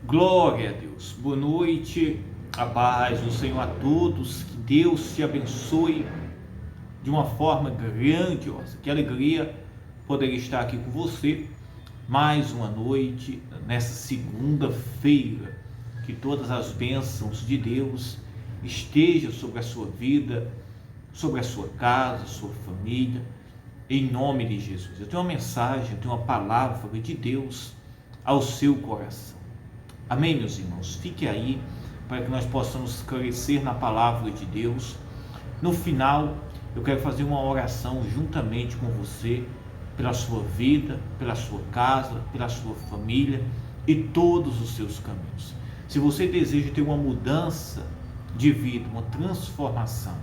Glória a Deus. Boa noite, a paz do Senhor a todos. Que Deus te abençoe de uma forma grandiosa. Que alegria poder estar aqui com você mais uma noite nessa segunda-feira. Que todas as bênçãos de Deus estejam sobre a sua vida, sobre a sua casa, sua família, em nome de Jesus. Eu tenho uma mensagem, eu tenho uma palavra de Deus ao seu coração. Amém, meus irmãos? Fique aí para que nós possamos crescer na palavra de Deus. No final, eu quero fazer uma oração juntamente com você, pela sua vida, pela sua casa, pela sua família e todos os seus caminhos. Se você deseja ter uma mudança de vida, uma transformação,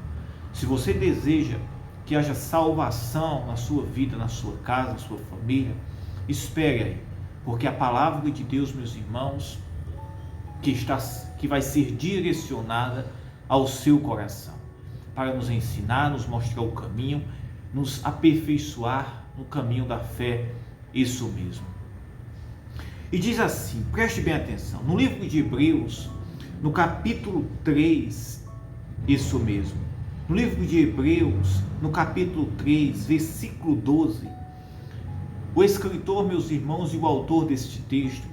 se você deseja que haja salvação na sua vida, na sua casa, na sua família, espere aí, porque a palavra de Deus, meus irmãos, que vai ser direcionada ao seu coração, para nos ensinar, nos mostrar o caminho, nos aperfeiçoar no caminho da fé, isso mesmo. E diz assim, preste bem atenção, no livro de Hebreus, no capítulo 3, isso mesmo, no livro de Hebreus, no capítulo 3, versículo 12, o escritor, meus irmãos, e o autor deste texto,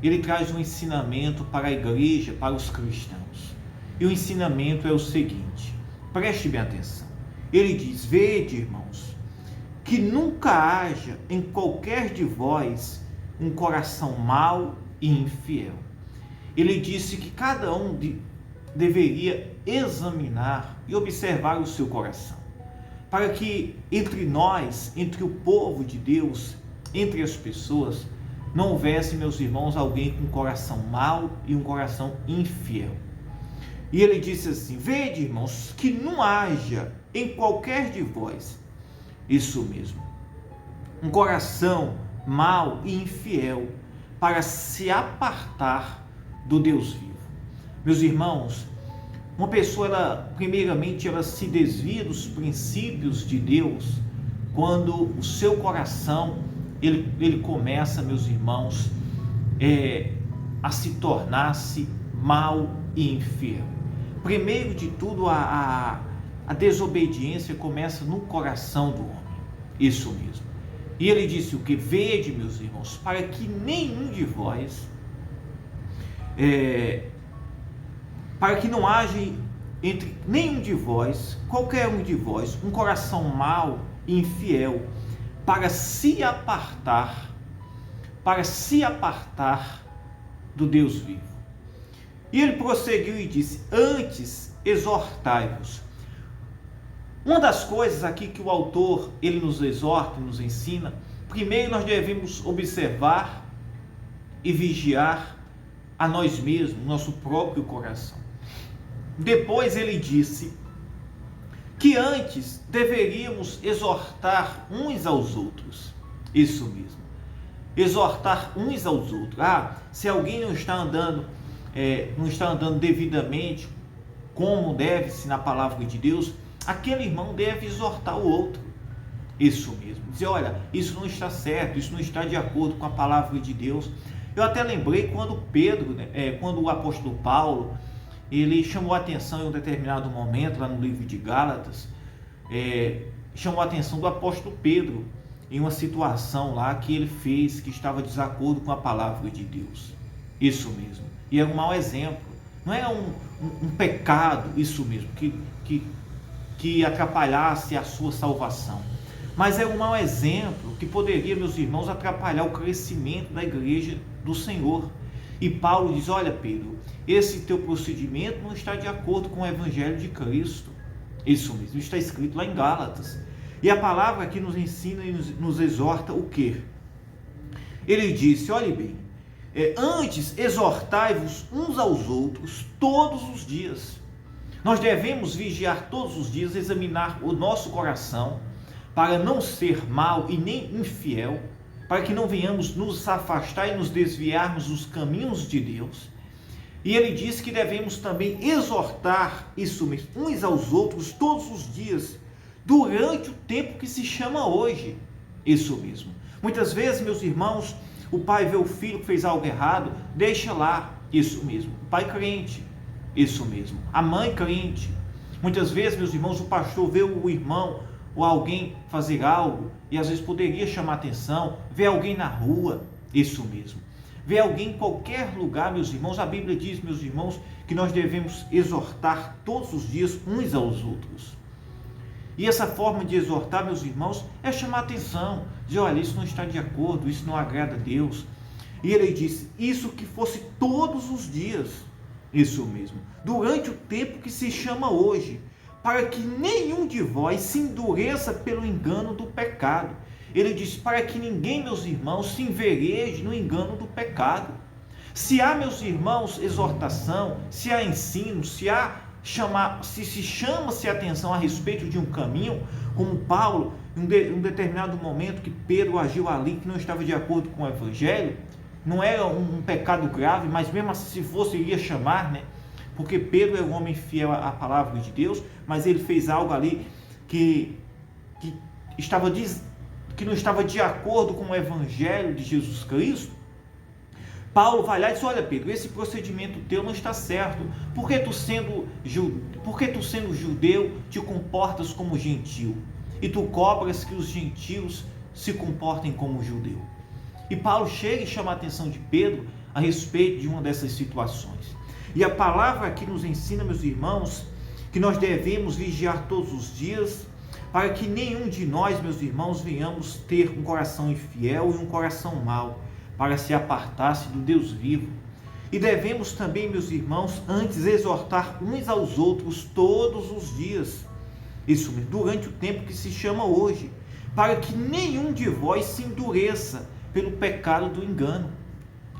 ele traz um ensinamento para a igreja, para os cristãos. E o ensinamento é o seguinte, preste bem atenção. Ele diz, vede, irmãos, que nunca haja em qualquer de vós um coração mau e infiel. Ele disse que cada um deveria examinar e observar o seu coração, para que entre nós, entre o povo de Deus, entre as pessoas, não houvesse, meus irmãos, alguém com um coração mau e um coração infiel. E ele disse assim, vede, irmãos, que não haja em qualquer de vós, isso mesmo, um coração mau e infiel, para se apartar do Deus vivo. Meus irmãos, uma pessoa, primeiramente, ela se desvia dos princípios de Deus, quando o seu coração ele começa, meus irmãos, a se tornar-se mau e infiel. Primeiro de tudo, a desobediência começa no coração do homem, isso mesmo. E ele disse o que? Vede, meus irmãos, para que nenhum de vós, para que não haja entre nenhum de vós, qualquer um de vós, um coração mau e infiel, para se apartar do Deus vivo. E ele prosseguiu e disse, antes exortai-vos. Uma das coisas aqui que o autor, ele nos exorta, nos ensina, primeiro nós devemos observar e vigiar a nós mesmos, nosso próprio coração. Depois ele disse que antes deveríamos exortar uns aos outros, isso mesmo, exortar uns aos outros. Se alguém não está andando devidamente, como deve-se na palavra de Deus, aquele irmão deve exortar o outro, isso mesmo, dizer, olha, isso não está certo, isso não está de acordo com a palavra de Deus. Eu até lembrei quando quando o apóstolo Paulo, ele chamou a atenção em um determinado momento, lá no livro de Gálatas, chamou a atenção do apóstolo Pedro, em uma situação lá que ele fez, que estava de desacordo com a palavra de Deus, isso mesmo, e era um mau exemplo, não era um pecado, isso mesmo, que atrapalhasse a sua salvação, mas era um mau exemplo, que poderia, meus irmãos, atrapalhar o crescimento da igreja do Senhor. E Paulo diz, olha Pedro, esse teu procedimento não está de acordo com o Evangelho de Cristo. Isso mesmo, está escrito lá em Gálatas. E a palavra aqui nos ensina e nos exorta o quê? Ele disse, olhe bem, antes exortai-vos uns aos outros todos os dias. Nós devemos vigiar todos os dias, examinar o nosso coração, para não ser mau e nem infiel, para que não venhamos nos afastar e nos desviarmos dos caminhos de Deus. E ele diz que devemos também exortar, isso mesmo, uns aos outros todos os dias, durante o tempo que se chama hoje, isso mesmo. Muitas vezes, meus irmãos, O pai vê o filho que fez algo errado, deixa lá, isso mesmo. O pai crente, isso mesmo. A mãe crente. Muitas vezes, meus irmãos, o pastor vê o irmão ou alguém fazer algo e às vezes poderia chamar atenção, vê alguém na rua, isso mesmo. Vê alguém em qualquer lugar, meus irmãos, a Bíblia diz, meus irmãos, que nós devemos exortar todos os dias uns aos outros. E essa forma de exortar, meus irmãos, é chamar atenção, dizer, olha, isso não está de acordo, isso não agrada a Deus. E ele disse, isso que fosse todos os dias, isso mesmo, durante o tempo que se chama hoje, para que nenhum de vós se endureça pelo engano do pecado. Ele diz, para que ninguém, meus irmãos, se envereje no engano do pecado. Se há, meus irmãos, exortação, se há ensino, se chama-se atenção a respeito de um caminho, como Paulo, em um determinado momento que Pedro agiu ali, que não estava de acordo com o Evangelho, não era um pecado grave, mas mesmo assim, se fosse, iria chamar, né? Porque Pedro é um homem fiel à palavra de Deus, mas ele fez algo ali que não estava de acordo com o Evangelho de Jesus Cristo. Paulo vai lá e diz, olha Pedro, esse procedimento teu não está certo, porque tu sendo judeu te comportas como gentil, e tu cobras que os gentios se comportem como judeu. E Paulo chega e chama a atenção de Pedro a respeito de uma dessas situações. E a palavra aqui nos ensina, meus irmãos, que nós devemos vigiar todos os dias, para que nenhum de nós, meus irmãos, venhamos ter um coração infiel e um coração mau, para se apartar-se do Deus vivo. E devemos também, meus irmãos, antes exortar uns aos outros todos os dias, isso mesmo, durante o tempo que se chama hoje, para que nenhum de vós se endureça pelo pecado do engano,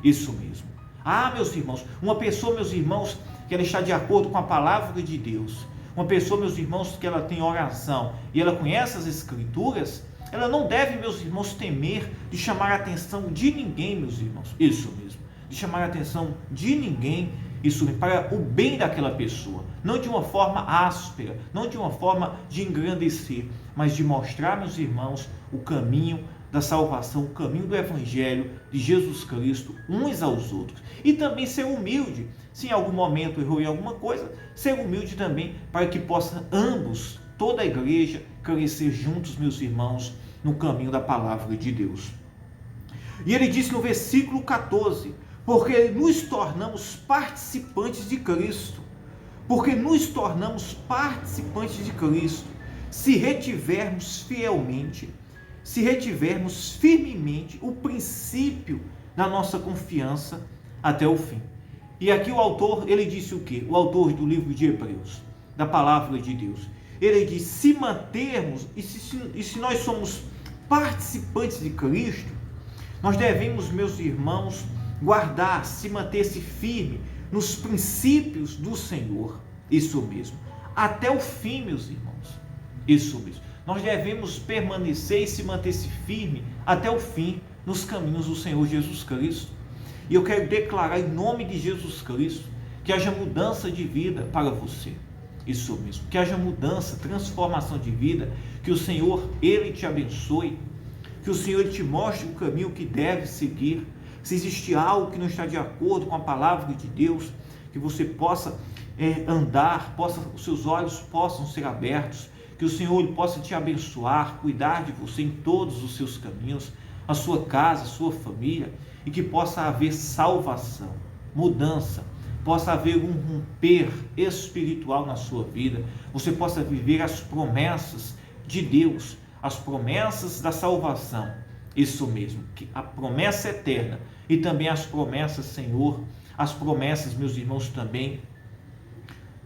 isso mesmo. Ah, meus irmãos, uma pessoa, meus irmãos, que ela está de acordo com a palavra de Deus, uma pessoa, meus irmãos, que ela tem oração e ela conhece as Escrituras, ela não deve, meus irmãos, temer de chamar a atenção de ninguém, meus irmãos, isso mesmo, de chamar a atenção de ninguém, isso mesmo, para o bem daquela pessoa, não de uma forma áspera, não de uma forma de engrandecer, mas de mostrar, meus irmãos, o caminho da salvação, o caminho do Evangelho de Jesus Cristo, uns aos outros. E também ser humilde, se em algum momento errou em alguma coisa, ser humilde também, para que possa ambos, toda a igreja, crescer juntos, meus irmãos, no caminho da palavra de Deus. E ele disse no versículo 14, porque nos tornamos participantes de Cristo, porque nos tornamos participantes de Cristo, se retivermos fielmente, se retivermos firmemente o princípio da nossa confiança até o fim. E aqui o autor, ele disse o quê? O autor do livro de Hebreus, da palavra de Deus. Ele diz, se mantermos, e se nós somos participantes de Cristo, nós devemos, meus irmãos, guardar, se manter-se firme nos princípios do Senhor, isso mesmo, até o fim, meus irmãos, isso mesmo. Nós devemos permanecer e se manter-se firme até o fim nos caminhos do Senhor Jesus Cristo. E eu quero declarar em nome de Jesus Cristo que haja mudança de vida para você. Isso mesmo, que haja mudança, transformação de vida, que o Senhor, Ele te abençoe, que o Senhor Ele te mostre o caminho que deve seguir. Se existe algo que não está de acordo com a palavra de Deus, que você possa andar, os seus olhos possam ser abertos, que o Senhor Ele possa te abençoar, cuidar de você em todos os seus caminhos, a sua casa, a sua família, e que possa haver salvação, mudança, possa haver um romper espiritual na sua vida, você possa viver as promessas de Deus, as promessas da salvação, isso mesmo, que a promessa eterna e também as promessas, Senhor, as promessas, meus irmãos, também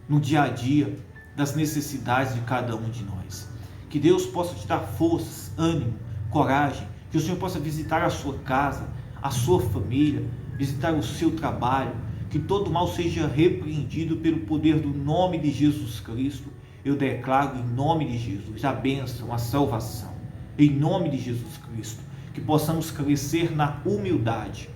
no dia a dia das necessidades de cada um de nós. Que Deus possa te dar forças, ânimo, coragem, que o Senhor possa visitar a sua casa, a sua família, visitar o seu trabalho, que todo mal seja repreendido pelo poder do nome de Jesus Cristo. Eu declaro em nome de Jesus a bênção, a salvação, em nome de Jesus Cristo, que possamos crescer na humildade,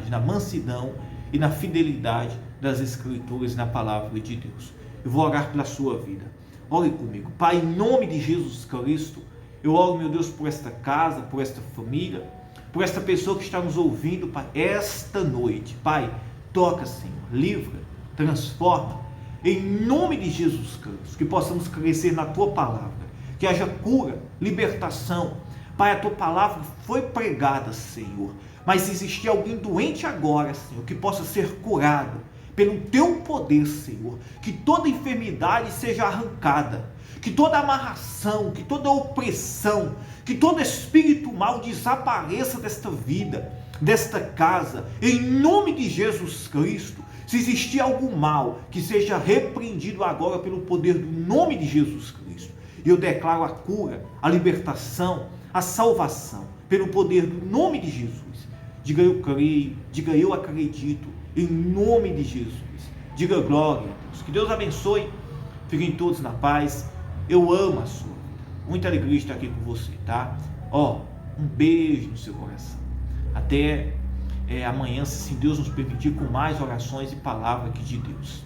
na mansidão e na fidelidade das Escrituras e na palavra de Deus. Eu vou orar pela sua vida. Ore comigo. Pai, em nome de Jesus Cristo, Eu oro, meu Deus, por esta casa, por esta família, por esta pessoa que está nos ouvindo, Pai, esta noite. Pai, toca, Senhor, livra, transforma, em nome de Jesus Cristo, que possamos crescer na Tua palavra, que haja cura, libertação. Pai, a Tua palavra foi pregada, Senhor, mas se existir alguém doente agora, Senhor, que possa ser curado pelo Teu poder, Senhor, que toda enfermidade seja arrancada, que toda amarração, que toda opressão, que todo espírito mal desapareça desta vida, desta casa, em nome de Jesus Cristo. Se existir algum mal, que seja repreendido agora pelo poder do nome de Jesus Cristo. Eu declaro a cura, a libertação, a salvação, pelo poder do nome de Jesus. Diga eu creio, diga eu acredito, em nome de Jesus. Diga glória a Deus. Que Deus abençoe, fiquem todos na paz. Eu amo a sua vida. Muita alegria estar aqui com você, tá? Um beijo no seu coração. Até amanhã, se Deus nos permitir, com mais orações e palavra aqui de Deus.